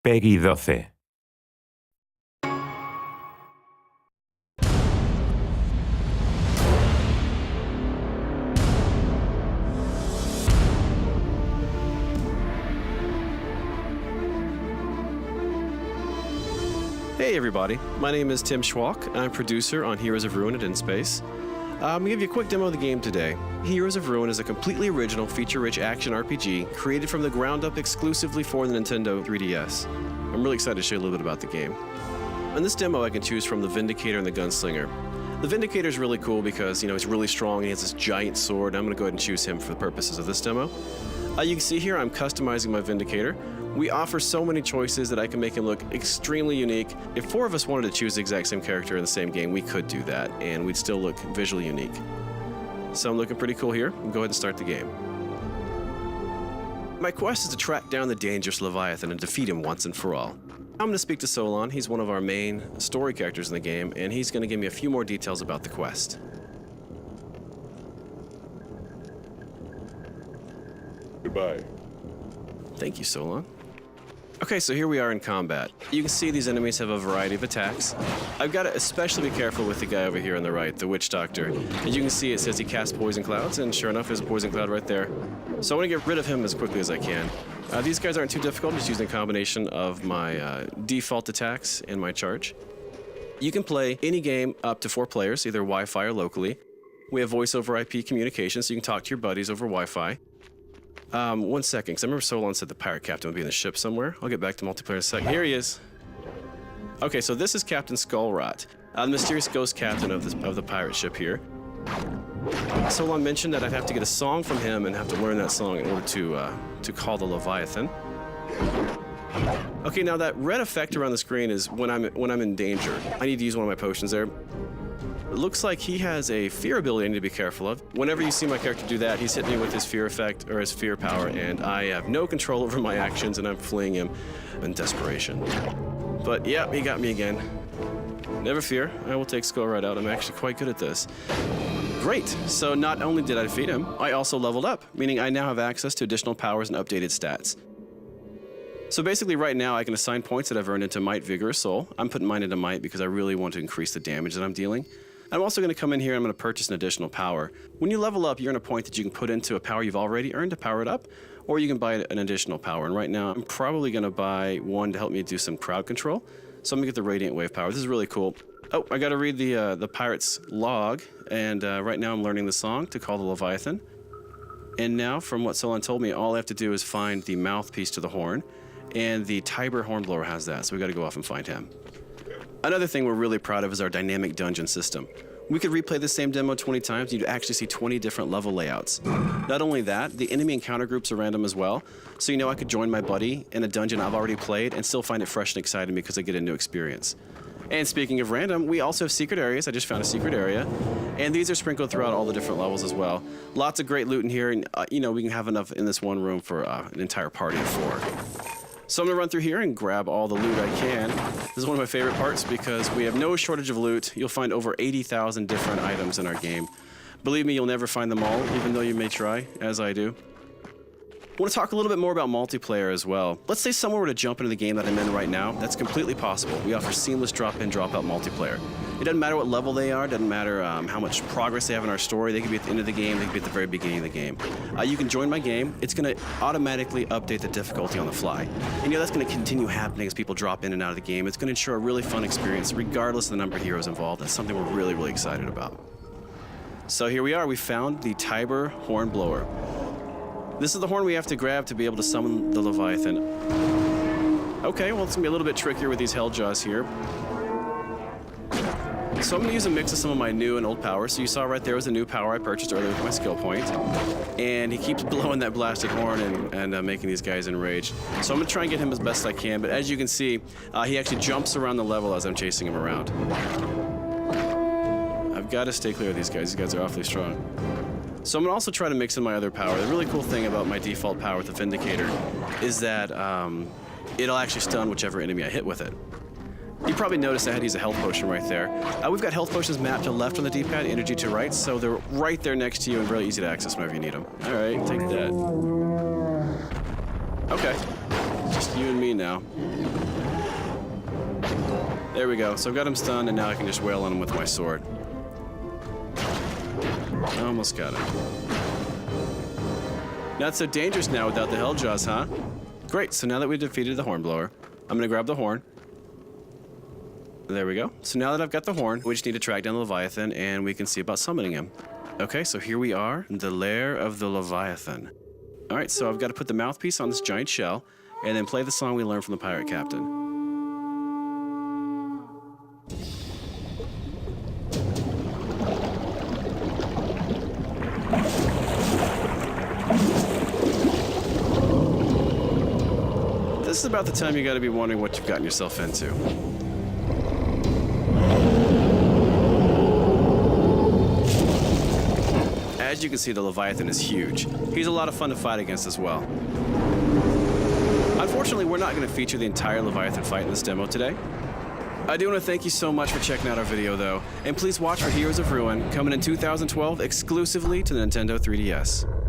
Peggy 12. Hey everybody, my name is Tim Schwalk. I'm producer on Heroes of Ruin and In Space. I'm going to give you a quick demo of the game today. Heroes of Ruin is a completely original, feature-rich action RPG created from the ground up exclusively for the Nintendo 3DS. I'm really excited to show you a little bit about the game. In this demo, I can choose from the Vindicator and the Gunslinger. The Vindicator is really cool because, he's really strong and he has this giant sword. I'm going to go ahead and choose him for the purposes of this demo. You can see here I'm customizing my Vindicator. We offer so many choices that I can make him look extremely unique. If 4 of us wanted to choose the exact same character in the same game, we could do that, and we'd still look visually unique. So I'm looking pretty cool here. We'll go ahead and start the game. My quest is to track down the dangerous Leviathan and defeat him once and for all. I'm going to speak to Solon. He's one of our main story characters in the game, and he's going to give me a few more details about the quest. Goodbye. Thank you, Solon. Okay, so here we are in combat. You can see these enemies have a variety of attacks. I've got to especially be careful with the guy over here on the right, the Witch Doctor. As you can see, it says he casts poison clouds, and sure enough, there's a poison cloud right there. So I want to get rid of him as quickly as I can. These guys aren't too difficult, just using a combination of my default attacks and my charge. You can play any game up to 4 players, either Wi-Fi or locally. We have voice over IP communication, so you can talk to your buddies over Wi-Fi. 1 second, because I remember Solon said the pirate captain would be in the ship somewhere. I'll get back to multiplayer in a second. Here he is. Okay, so this is Captain Skullrot, the mysterious ghost captain of the pirate ship here. Solon mentioned that I'd have to get a song from him and have to learn that song in order to call the Leviathan. Okay, now that red effect around the screen is when I'm in danger. I need to use one of my potions there. It looks like he has a fear ability I need to be careful of. Whenever you see my character do that, he's hitting me with his fear effect, or his fear power, and I have no control over my actions, and I'm fleeing him in desperation. But yeah, he got me again. Never fear, I will take Skullrot out. I'm actually quite good at this. Great, so not only did I defeat him, I also leveled up, meaning I now have access to additional powers and updated stats. So basically right now I can assign points that I've earned into Might, Vigor, or Soul. I'm putting mine into Might because I really want to increase the damage that I'm dealing. I'm also going to come in here and I'm going to purchase an additional power. When you level up, you earn a point that you can put into a power you've already earned to power it up, or you can buy an additional power. And right now, I'm probably going to buy one to help me do some crowd control. So I'm going to get the Radiant Wave power. This is really cool. Oh, I got to read the pirate's log, and right now I'm learning the song to call the Leviathan. And now, from what Solon told me, all I have to do is find the mouthpiece to the horn, and the Tiber Hornblower has that, so we got to go off and find him. Another thing we're really proud of is our dynamic dungeon system. We could replay the same demo 20 times, and you'd actually see 20 different level layouts. Not only that, the enemy encounter groups are random as well, so I could join my buddy in a dungeon I've already played and still find it fresh and exciting because I get a new experience. And speaking of random, we also have secret areas. I just found a secret area, and these are sprinkled throughout all the different levels as well. Lots of great loot in here, and we can have enough in this one room for an entire party of 4. So I'm going to run through here and grab all the loot I can. This is one of my favorite parts because we have no shortage of loot. You'll find over 80,000 different items in our game. Believe me, you'll never find them all, even though you may try, as I do. I want to talk a little bit more about multiplayer as well. Let's say someone were to jump into the game that I'm in right now. That's completely possible. We offer seamless drop-in, drop-out multiplayer. It doesn't matter what level they are, doesn't matter how much progress they have in our story. They could be at the end of the game, they could be at the very beginning of the game. You can join my game. It's going to automatically update the difficulty on the fly. And that's going to continue happening as people drop in and out of the game. It's going to ensure a really fun experience regardless of the number of heroes involved. That's something we're really, really excited about. So here we are. We found the Tiber Hornblower. This is the horn we have to grab to be able to summon the Leviathan. Okay, well, it's going to be a little bit trickier with these Helljaws here. So I'm going to use a mix of some of my new and old powers. So you saw right there was a new power I purchased earlier with my skill point. And he keeps blowing that blasted horn and making these guys enraged. So I'm going to try and get him as best I can. But as you can see, he actually jumps around the level as I'm chasing him around. I've got to stay clear of these guys. These guys are awfully strong. So I'm going to also try to mix in my other power. The really cool thing about my default power with the Vindicator is that it'll actually stun whichever enemy I hit with it. You probably noticed I had to use a health potion right there. We've got health potions mapped to left on the D-pad, energy to right, so they're right there next to you and really easy to access whenever you need them. All right, take that. Okay. Just You and me now. There we go. So I've got him stunned, and now I can just wail on him with my sword. Almost got him. Not so dangerous now without the Helljaws, huh? Great. So now that we've defeated the Hornblower, I'm going to grab the horn. There we go. So now that I've got the horn, we just need to track down the Leviathan, and we can see about summoning him. Okay, so here we are, the lair of the Leviathan. All right, so I've got to put the mouthpiece on this giant shell, and then play the song we learned from the pirate captain. This is about the time you got to be wondering what you've gotten yourself into. As you can see, the Leviathan is huge. He's a lot of fun to fight against as well. Unfortunately, we're not going to feature the entire Leviathan fight in this demo today. I do want to thank you so much for checking out our video, though, and please watch for Heroes of Ruin, coming in 2012 exclusively to the Nintendo 3DS.